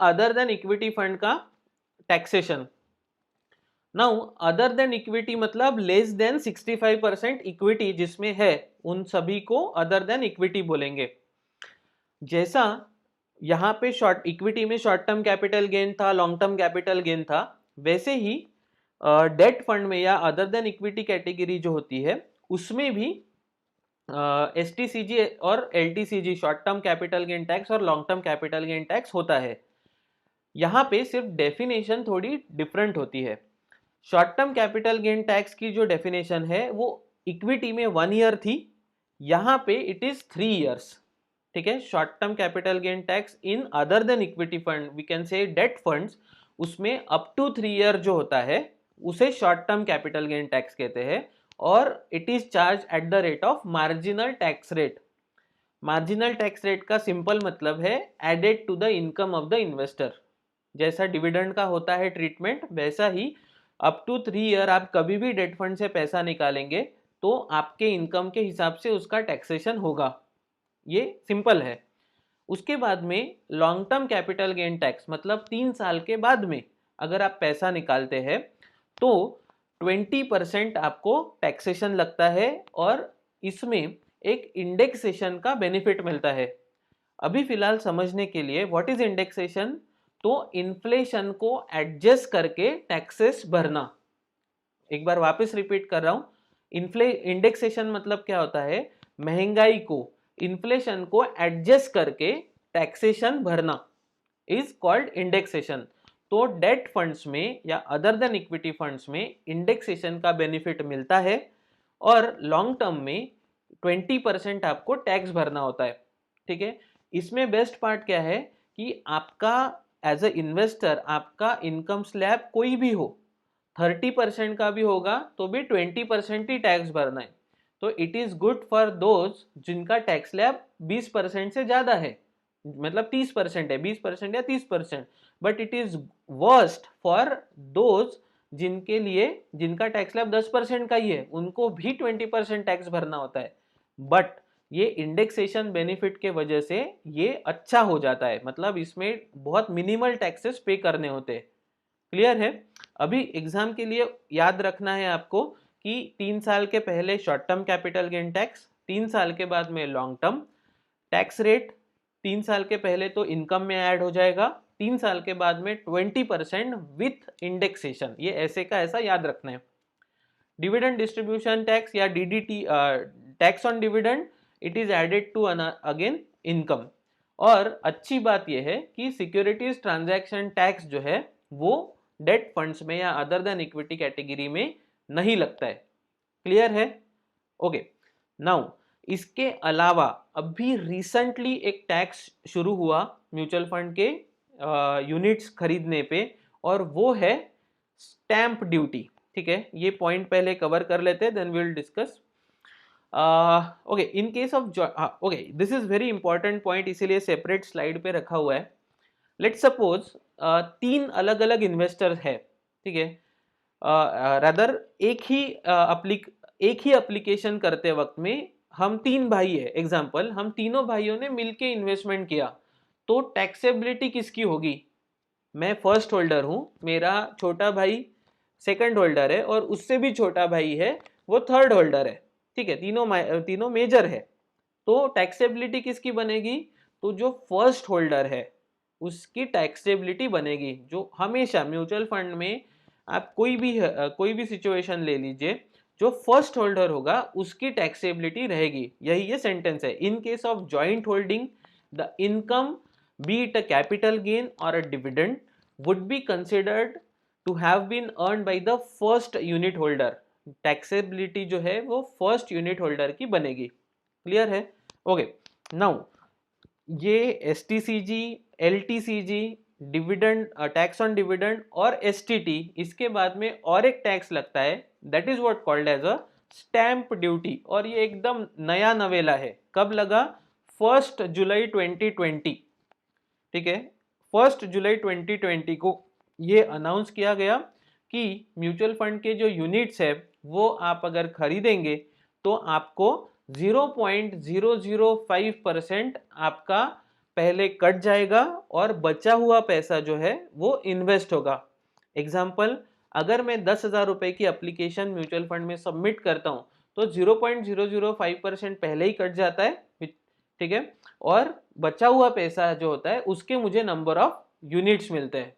Other than equity fund का taxation. Now other than equity मतलब less than 65% equity जिसमें है, उन सभी को अदर देन इक्विटी बोलेंगे। जैसा यहाँ पे शॉर्ट इक्विटी में शॉर्ट टर्म कैपिटल गेन था, लॉन्ग टर्म कैपिटल गेन था, वैसे ही डेट फंड में या अदर देन इक्विटी कैटेगरी जो होती है उसमें भी एसटीसीजी और LTCG short term capital gain tax और long term capital gain tax होता है। यहाँ पे सिर्फ डेफिनेशन थोड़ी डिफरेंट होती है। Short term capital gain tax की जो डेफिनेशन है वो इक्विटी में 1 ईयर थी, यहाँ पे इट इज 3 ईयर्स। ठीक है, short term capital gain tax in other than equity fund, we can say debt funds, उसमें अप टू 3 ईयर जो होता है उसे short term capital gain tax कहते हैं, और it is charge at the rate of marginal tax rate. Marginal tax rate का simple मतलब है added to the income of the investor. जैसा डिविडेंड का होता है ट्रीटमेंट, वैसा ही अप टू 3 ईयर आप कभी भी डेट फंड से पैसा निकालेंगे तो आपके इनकम के हिसाब से उसका टैक्सेशन होगा, ये सिंपल है। उसके बाद में long term capital gain tax मतलब 3 साल के बाद में अगर आप पैसा निकालते हैं तो 20% आपको टैक्सेशन लगता है, और इसमें एक इंडेक्सेशन का बेनिफिट मिलता है। अभी फिलहाल समझने के लिए व्हाट इज इंडेक्सेशन, तो इन्फ्लेशन को एडजस्ट करके टैक्सेस भरना। एक बार वापस रिपीट कर रहा हूं, इंडेक्सेशन मतलब क्या होता है, महंगाई को, इन्फ्लेशन को एडजस्ट करके टैक्सेशन भरना इज कॉल्ड इंडेक्सेशन। तो डेट फंड्स में या अदर देन इक्विटी फंड्स में इंडेक्सेशन का बेनिफिट मिलता है, और लॉन्ग टर्म में 20% आपको टैक्स भरना होता है। ठीक है, इसमें बेस्ट पार्ट क्या है कि आपका एज अ इन्वेस्टर आपका इनकम स्लैब कोई भी हो, 30% का भी होगा तो भी 20% ही टैक्स भरना है। तो it is good for those जिनका टैक्स स्लैब 20% से ज्यादा है, मतलब 30% है, 20% या 30%, but it is worst for those जिनके लिए जिनका टैक्स स्लैब 10% का ही है, उनको भी 20% टैक्स भरना होता है। बट ये इंडेक्सेशन बेनिफिट के वजह से ये अच्छा हो जाता है, मतलब इसमें बहुत मिनिमल टैक्सेस पे करने होते हैं। क्लियर है? अभी एग्जाम के लिए याद रखना है आपको कि 3 साल के पहले short term capital gain tax, 3 साल के बाद में लॉन्ग टर्म टैक्स रेट, 3 साल के पहले तो इनकम में ऐड हो जाएगा, 3 साल के बाद में 20% विथ इंडेक्सेशन, ये ऐसे का ऐसा याद रखना है। डिविडेंड डिस्ट्रीब्यूशन टैक्स या DDT, tax on dividend, it is added to again income. और अच्छी बात यह है कि सिक्योरिटीज ट्रांजैक्शन टैक्स जो है वो डेट फंड्स में या अदर देन इक्विटी कैटेगरी में नहीं लगता है। क्लियर है? ओके, नाउ इसके अलावा अभी रिसेंटली एक टैक्स शुरू हुआ म्यूचुअल फंड के यूनिट्स खरीदने पे, और वो है स्टैंप ड्यूटी। ठीक है, ये पॉइंट पहले कवर कर लेते हैं, then we will discuss. Okay, in case of okay, this is very important point, इसीलिए सेपरेट स्लाइड पे रखा हुआ है। लेट्स सपोज 3 अलग अलग इन्वेस्टर्स है, ठीक है, रादर एक ही एप्लीकेशन करते वक्त में हम 3 भाई है, एग्जाम्पल हम तीनों भाइयों ने मिलके इन्वेस्टमेंट किया, तो टैक्सेबिलिटी किसकी होगी? मैं फर्स्ट होल्डर हूं, मेरा छोटा भाई सेकंड होल्डर है, और उससे भी छोटा भाई है वो थर्ड होल्डर है। ठीक है, तीनों मेजर है, तो टैक्सेबिलिटी किसकी बनेगी? तो जो फर्स्ट होल्डर है उसकी टैक्सेबिलिटी बनेगी। जो हमेशा म्यूचुअल फंड में आप कोई भी सिचुएशन ले लीजिए, जो फर्स्ट होल्डर होगा उसकी टैक्सेबिलिटी रहेगी। यही ये सेंटेंस है। In case of joint holding the income be it a capital gain और a dividend would be considered to have been earn by the first unit holder. Taxability जो है वो फर्स्ट यूनिट होल्डर की बनेगी। Clear है? Okay, now ये STCG, LTCG, dividend, tax on dividend और STT, इसके बाद में और एक टैक्स लगता है, that is what called as a stamp duty. और ये एकदम नया नवेला है। कब लगा? 1 जुलाई 2020। ठीक है, 1 जुलाई 2020 को ये अनाउंस किया गया कि म्यूचुअल फंड के जो यूनिट्स है वो आप अगर खरीदेंगे तो आपको 0.005% आपका पहले कट जाएगा और बचा हुआ पैसा जो है वो इन्वेस्ट होगा। एग्जाम्पल, अगर मैं 10,000 रुपये की एप्लीकेशन म्यूचुअल फंड में सबमिट करता हूँ तो 0.005% पहले ही कट जाता है, ठीक है, और बचा हुआ पैसा जो होता है उसके मुझे नंबर ऑफ यूनिट्स मिलते हैं।